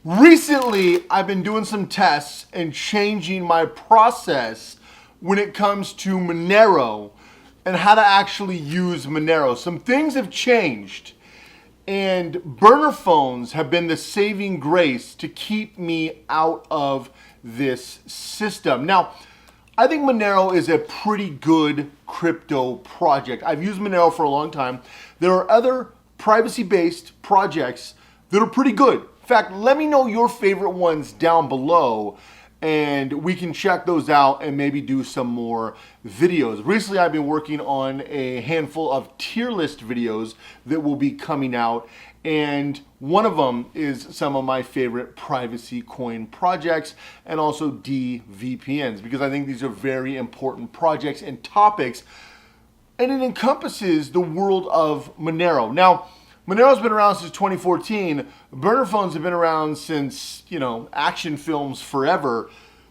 Recently, I've been doing some tests and changing my process when it comes to Monero and how to actually use Monero. Some things have changed, and burner phones have been the saving grace to keep me out of this system. Now, I think Monero is a pretty good crypto project. I've used Monero for a long time. There are other privacy-based projects that are pretty good. In fact, let me know your favorite ones down below and we can check those out and maybe do some more videos. Recently, I've been working on a handful of tier list videos that will be coming out, and one of them is some of my favorite privacy coin projects and also DVPNs, because I think these are very important projects and topics, and it encompasses the world of Monero. Now, Monero's been around since 2014. Burner phones have been around since, action films forever.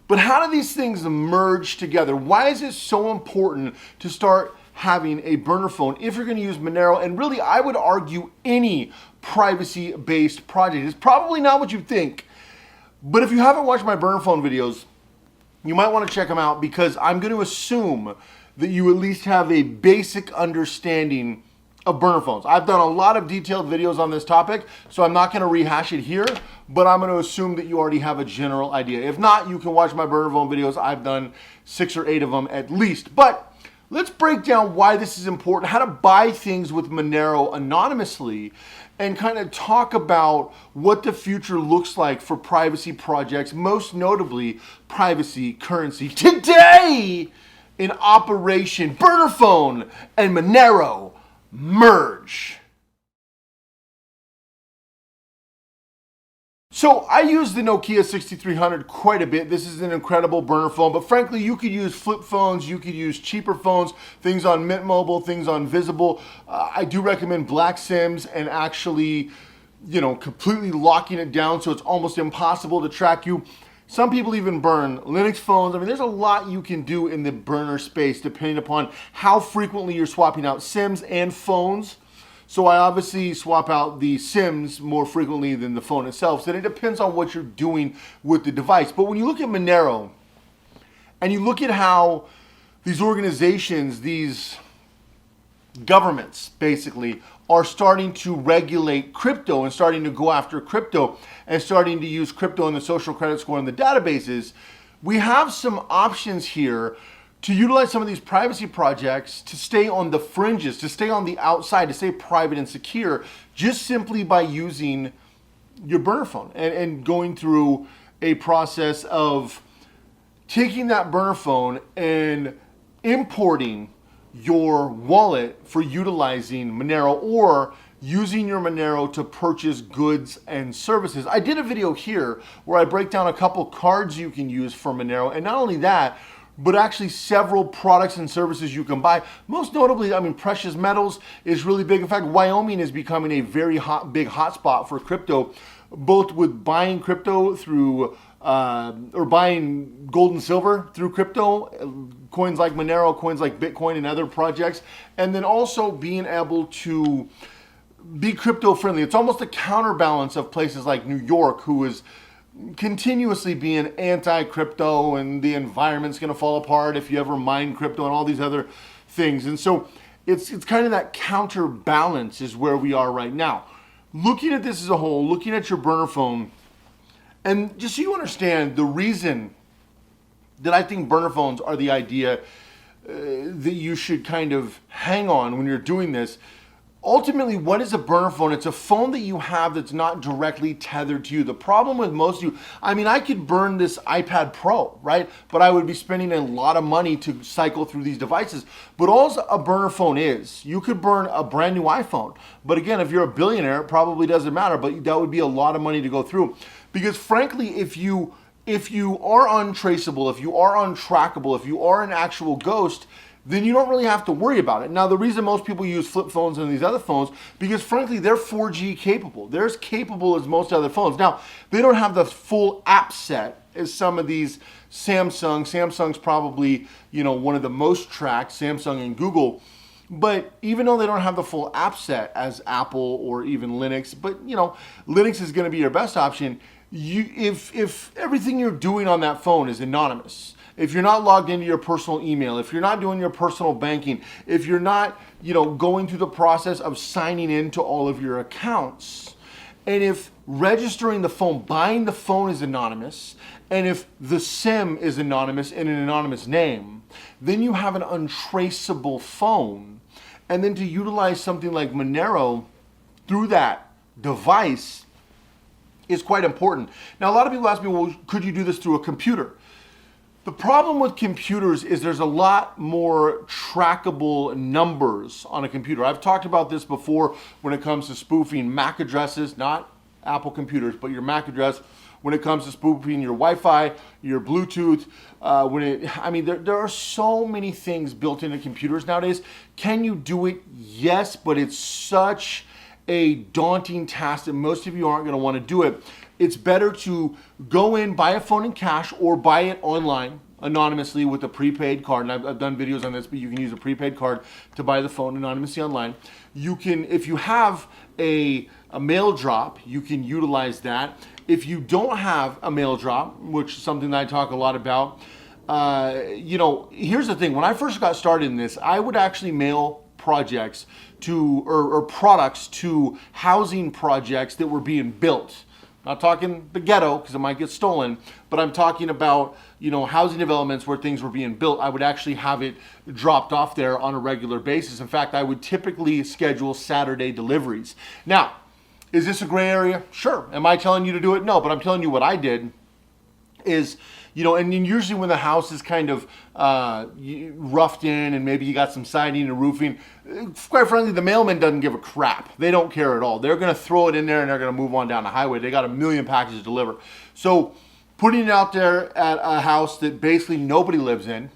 But how do these things merge together? Why is it so important to start having a burner phone if you're going to use Monero? And really, I would argue any privacy-based project. It's probably not what you think. But if you haven't watched my burner phone videos, you might want to check them out, because I'm going to assume that you at least have a basic understanding of burner phones. I've done a lot of detailed videos on this topic, so I'm not going to rehash it here, but I'm going to assume that you already have a general idea. If not, you can watch my burner phone videos. I've done 6 or 8 of them at least. But let's break down why this is important, how to buy things with Monero anonymously, and kind of talk about what the future looks like for privacy projects, most notably privacy currency. Today in Operation Burner Phone and Monero merge. So I use the Nokia 6300 quite a bit. This is an incredible burner phone, but frankly, you could use flip phones, you could use cheaper phones, things on Mint Mobile, things on Visible. I do recommend Black SIMs and actually, completely locking it down so it's almost impossible to track you. Some people even burn Linux phones. I mean, there's a lot you can do in the burner space depending upon how frequently you're swapping out SIMs and phones. So I obviously swap out the SIMs more frequently than the phone itself. So it depends on what you're doing with the device. But when you look at Monero and you look at how these organizations, these governments basically, are starting to regulate crypto and starting to go after crypto and starting to use crypto in the social credit score in the databases, we have some options here to utilize some of these privacy projects to stay on the fringes, to stay on the outside, to stay private and secure, just simply by using your burner phone and going through a process of taking that burner phone and importing your wallet for utilizing Monero, or using your Monero to purchase goods and services. I did a video here where I break down a couple cards you can use for Monero, and not only that, but actually several products and services you can buy. Most notably, precious metals is really big. In fact, Wyoming is becoming a very big hotspot for crypto, both with buying crypto through or buying gold and silver through crypto, coins like Monero, coins like Bitcoin and other projects, and then also being able to be crypto friendly. It's almost a counterbalance of places like New York, who is continuously being anti-crypto and the environment's going to fall apart if you ever mine crypto and all these other things. And so it's kind of that counterbalance is where we are right now. Looking at this as a whole, looking at your burner phone, and just so you understand the reason that I think burner phones are the idea that you should kind of hang on when you're doing this. Ultimately, what is a burner phone? It's a phone that you have that's not directly tethered to you. The problem with most of you, I could burn this iPad Pro, right? But I would be spending a lot of money to cycle through these devices. But all a burner phone is, you could burn a brand new iPhone. But again, if you're a billionaire, it probably doesn't matter, but that would be a lot of money to go through. Because frankly, if you are untraceable, if you are untrackable, if you are an actual ghost, then you don't really have to worry about it. Now, the reason most people use flip phones and these other phones, because frankly, they're 4G capable. They're as capable as most other phones. Now, they don't have the full app set as some of these Samsung's probably, one of the most tracked, Samsung and Google. But even though they don't have the full app set as Apple or even Linux, but Linux is going to be your best option, if everything you're doing on that phone is anonymous, if you're not logged into your personal email, if you're not doing your personal banking, if you're not, going through the process of signing into all of your accounts, and if registering the phone, buying the phone is anonymous, and if the SIM is anonymous in an anonymous name, then you have an untraceable phone. And then to utilize something like Monero through that device is quite important. Now, a lot of people ask me, well, could you do this through a computer? The problem with computers is there's a lot more trackable numbers on a computer. I've talked about this before when it comes to spoofing MAC addresses, not Apple computers, but your MAC address. When it comes to spoofing your Wi-Fi, your Bluetooth, there are so many things built into computers nowadays. Can you do it? Yes, but it's such a daunting task that most of you aren't going to want to do it. It's better to go in, buy a phone in cash, or buy it online anonymously with a prepaid card. And I've done videos on this, but you can use a prepaid card to buy the phone anonymously online. You can, if you have a mail drop, you can utilize that. If you don't have a mail drop, which is something that I talk a lot about, here's the thing. When I first got started in this, I would actually mail projects to, or products to housing projects that were being built. Not talking the ghetto, because it might get stolen, but I'm talking about, housing developments where things were being built. I would actually have it dropped off there on a regular basis. In fact, I would typically schedule Saturday deliveries. Now, is this a gray area? Sure. Am I telling you to do it? No, but I'm telling you what I did is, and usually when the house is kind of roughed in and maybe you got some siding and roofing, quite frankly, the mailman doesn't give a crap. They don't care at all. They're going to throw it in there and they're going to move on down the highway. They got a million packages to deliver. So putting it out there at a house that basically nobody lives in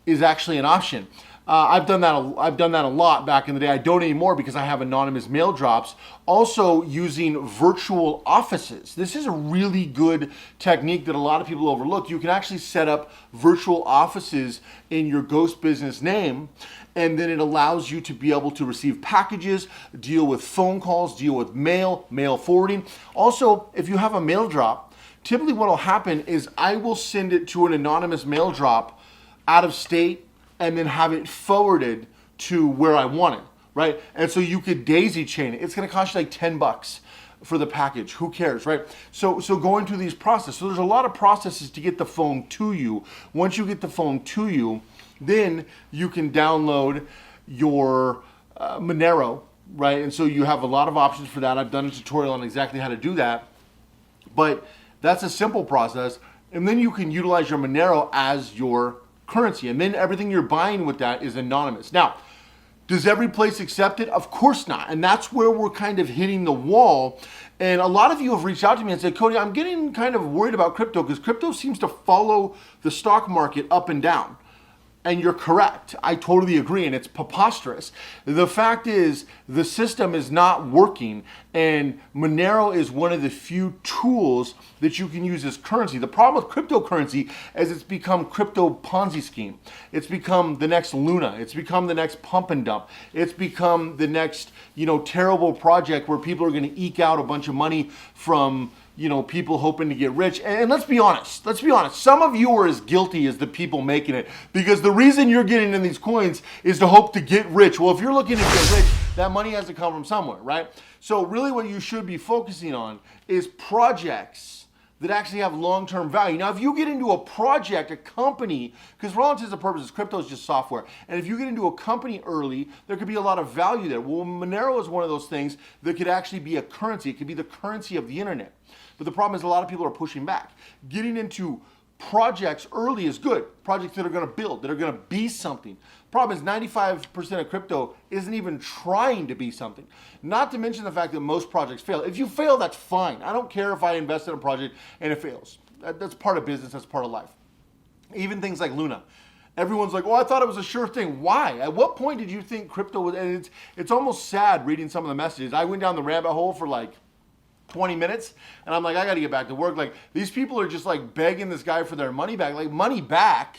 is actually an option. I've done that a lot back in the day. I don't anymore because I have anonymous mail drops. Also using virtual offices. This is a really good technique that a lot of people overlook. You can actually set up virtual offices in your ghost business name, and then it allows you to be able to receive packages, deal with phone calls, deal with mail forwarding. Also, if you have a mail drop, typically what will happen is I will send it to an anonymous mail drop out of state and then have it forwarded to where I want it, right? And so you could daisy chain it. It's gonna cost you like $10 for the package. Who cares, right? So going through these processes. So there's a lot of processes to get the phone to you. Once you get the phone to you, then you can download your Monero, right? And so you have a lot of options for that. I've done a tutorial on exactly how to do that. But that's a simple process. And then you can utilize your Monero as your currency, and then everything you're buying with that is anonymous. Now, does every place accept it? Of course not, and that's where we're kind of hitting the wall. And a lot of you have reached out to me and said, Cody, I'm getting kind of worried about crypto because crypto seems to follow the stock market up and down. And you're correct. I totally agree, and it's preposterous. The fact is, the system is not working, and Monero is one of the few tools that you can use as currency. The problem with cryptocurrency is it's become crypto Ponzi scheme. It's become the next Luna. It's become the next pump and dump. It's become the next, terrible project where people are going to eke out a bunch of money from people hoping to get rich. And let's be honest. Some of you are as guilty as the people making it, because the reason you're getting in these coins is to hope to get rich. Well, if you're looking to get rich, that money has to come from somewhere, right? So really what you should be focusing on is projects that actually have long-term value. Now, if you get into a project, a company, because for all intents and purposes, crypto is just software. And if you get into a company early, there could be a lot of value there. Well, Monero is one of those things that could actually be a currency. It could be the currency of the internet. But the problem is a lot of people are pushing back. Getting into projects early is good. Projects that are going to build, that are going to be something. Problem is 95% of crypto isn't even trying to be something. Not to mention the fact that most projects fail. If you fail, that's fine. I don't care if I invest in a project and it fails. That's part of business. That's part of life. Even things like Luna. Everyone's like, oh, I thought it was a sure thing. Why? At what point did you think crypto was? And it's almost sad reading some of the messages. I went down the rabbit hole for like 20 minutes and I'm like, I got to get back to work. Like, these people are just like begging this guy for their money back. Like, money back?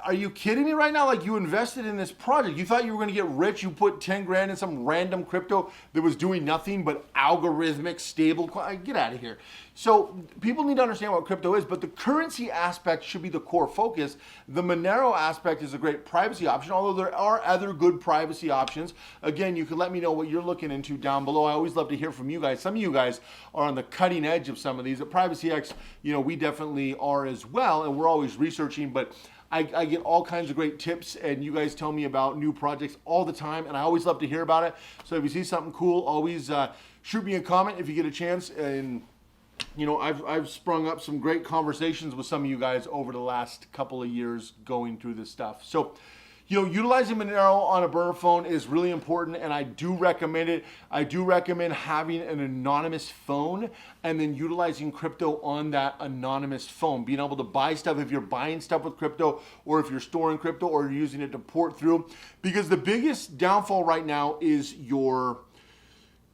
are you kidding me right now? Like, you invested in this project. You thought you were going to get rich. You put 10 grand in some random crypto that was doing nothing but algorithmic stable coin. Get out of here. So people need to understand what crypto is, but the currency aspect should be the core focus. The Monero aspect is a great privacy option, although there are other good privacy options. Again, you can let me know what you're looking into down below. I always love to hear from you guys. Some of you guys are on the cutting edge of some of these. At Privacy X, you know, we definitely are as well, and we're always researching, but I get all kinds of great tips, and you guys tell me about new projects all the time, and I always love to hear about it. So if you see something cool, always shoot me a comment if you get a chance. And you know, I've sprung up some great conversations with some of you guys over the last couple of years going through this stuff. So, you know, utilizing Monero on a burner phone is really important, and I do recommend it. I do recommend having an anonymous phone and then utilizing crypto on that anonymous phone. Being able to buy stuff if you're buying stuff with crypto, or if you're storing crypto, or you're using it to port through. Because the biggest downfall right now is your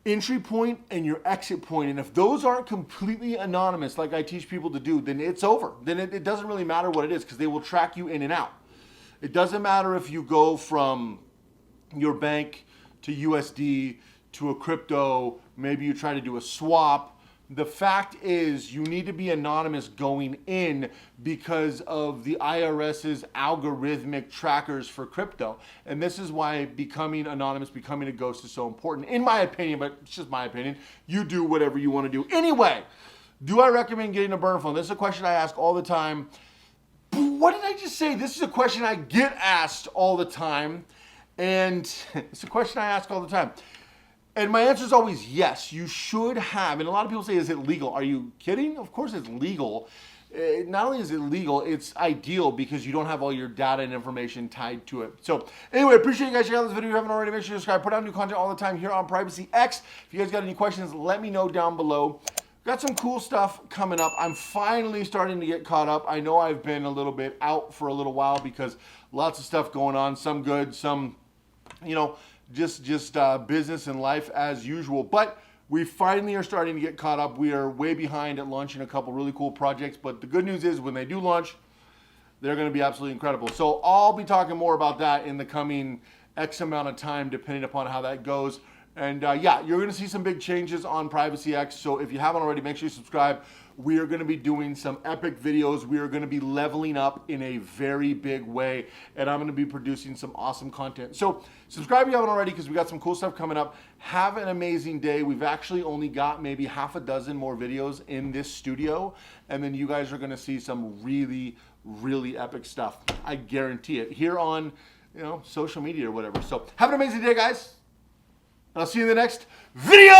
entry point and your exit point. And if those aren't completely anonymous, like I teach people to do, then it's over. Then it doesn't really matter what it is, because they will track you in and out. It doesn't matter if you go from your bank to USD to a crypto, maybe you try to do a swap. The fact is, you need to be anonymous going in because of the IRS's algorithmic trackers for crypto. And this is why becoming anonymous, becoming a ghost is so important, in my opinion, but it's just my opinion. You do whatever you want to do. Anyway, do I recommend getting a burner phone? This is a question I ask all the time. What did I just say? This is a question I get asked all the time, and it's a question I ask all the time. And my answer is always yes, you should have. And a lot of people say, is it legal? Are you kidding? Of course it's legal. Not only is it legal, it's ideal because you don't have all your data and information tied to it. So anyway, appreciate you guys checking out this video. If you haven't already, make sure you subscribe. Put out new content all the time here on Privacy X. If you guys got any questions, let me know down below. Got some cool stuff coming up. I'm finally starting to get caught up. I know I've been a little bit out for a little while because lots of stuff going on, some good, some, you know, just business and life as usual. But we finally are starting to get caught up. We are way behind at launching a couple really cool projects, but the good news is when they do launch, they're going to be absolutely incredible. So I'll be talking more about that in the coming X amount of time, depending upon how that goes. And yeah, you're going to see some big changes on Privacy X. So if you haven't already, make sure you subscribe. We are going to be doing some epic videos. We are going to be leveling up in a very big way. And I'm going to be producing some awesome content. So subscribe if you haven't already, because we got some cool stuff coming up. Have an amazing day. We've actually only got maybe half a dozen more videos in this studio. And then you guys are going to see some really, really epic stuff. I guarantee it. Here on, you know, social media or whatever. So have an amazing day, guys. I'll see you in the next video!